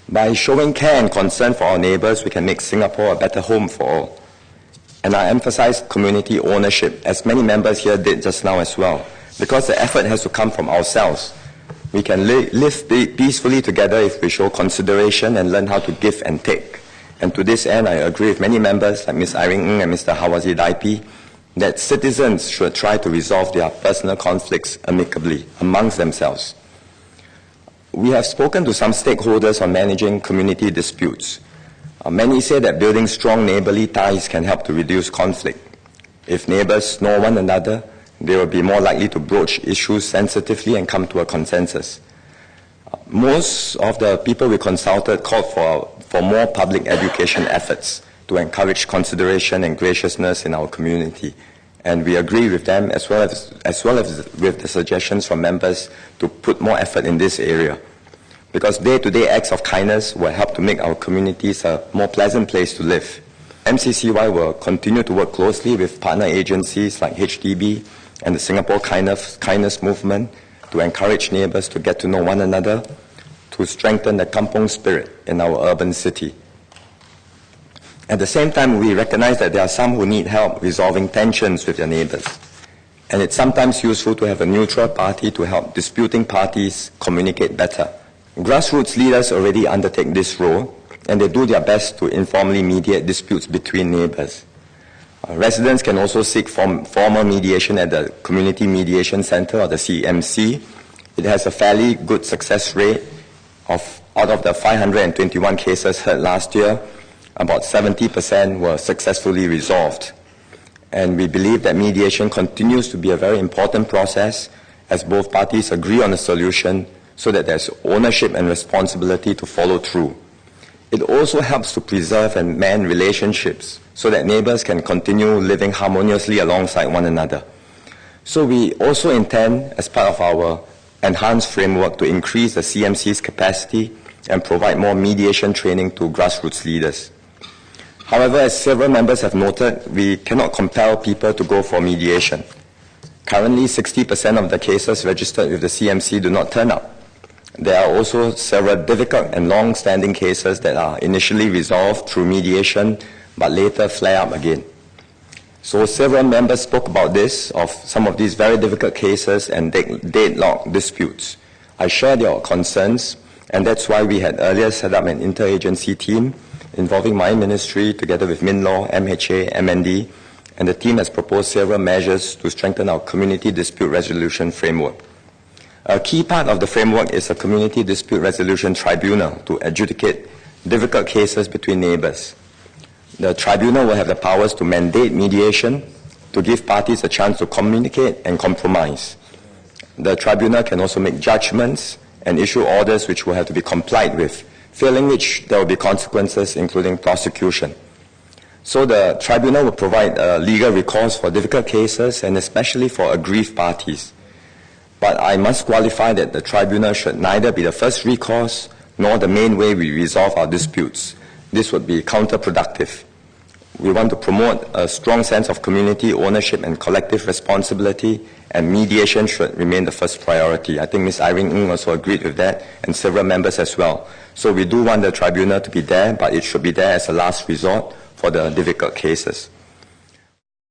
By showing care and concern for our neighbours, we can make Singapore a better home for all. And I emphasize community ownership, as many members here did just now as well, because the effort has to come from ourselves. We can live peacefully together if we show consideration and learn how to give and take. And to this end, I agree with many members like Ms. Irene Ng and Mr. Hawazi Daipi that citizens should try to resolve their personal conflicts amicably amongst themselves. We have spoken to some stakeholders on managing community disputes. Many say that building strong neighbourly ties can help to reduce conflict. If neighbours know one another, they will be more likely to broach issues sensitively and come to a consensus. Most of the people we consulted called for more public education efforts to encourage consideration and graciousness in our community. And we agree with them as well as with the suggestions from members to put more effort in this area. Because day-to-day acts of kindness will help to make our communities a more pleasant place to live. MCCY will continue to work closely with partner agencies like HDB and the Singapore Kindness Movement to encourage neighbours to get to know one another, to strengthen the kampong spirit in our urban city. At the same time, we recognize that there are some who need help resolving tensions with their neighbours. And it's sometimes useful to have a neutral party to help disputing parties communicate better. Grassroots leaders already undertake this role, and they do their best to informally mediate disputes between neighbours. Residents can also seek formal mediation at the Community Mediation Centre, or the CMC. It has a fairly good success rate. Out of the 521 cases heard last year, about 70% were successfully resolved. And we believe that mediation continues to be a very important process as both parties agree on a solution so that there's ownership and responsibility to follow through. It also helps to preserve and mend relationships so that neighbours can continue living harmoniously alongside one another. So we also intend, as part of our enhanced framework, to increase the CMC's capacity and provide more mediation training to grassroots leaders. However, as several members have noted, we cannot compel people to go for mediation. Currently, 60% of the cases registered with the CMC do not turn up. There are also several difficult and long-standing cases that are initially resolved through mediation but later flare up again. So several members spoke about this, of some of these very difficult cases and deadlock disputes. I share your concerns, and that's why we had earlier set up an interagency team involving my ministry together with MinLaw, MHA, MND, and the team has proposed several measures to strengthen our Community Dispute Resolution Framework. A key part of the framework is a Community Dispute Resolution Tribunal to adjudicate difficult cases between neighbours. The tribunal will have the powers to mandate mediation, to give parties a chance to communicate and compromise. The tribunal can also make judgments and issue orders which will have to be complied with, failing which there will be consequences, including prosecution. So the tribunal will provide legal recourse for difficult cases and especially for aggrieved parties. But I must qualify that the tribunal should neither be the first recourse nor the main way we resolve our disputes. This would be counterproductive. We want to promote a strong sense of community ownership and collective responsibility, and mediation should remain the first priority. I think Ms. Irene Ng also agreed with that, and several members as well. So we do want the tribunal to be there, but it should be there as a last resort for the difficult cases.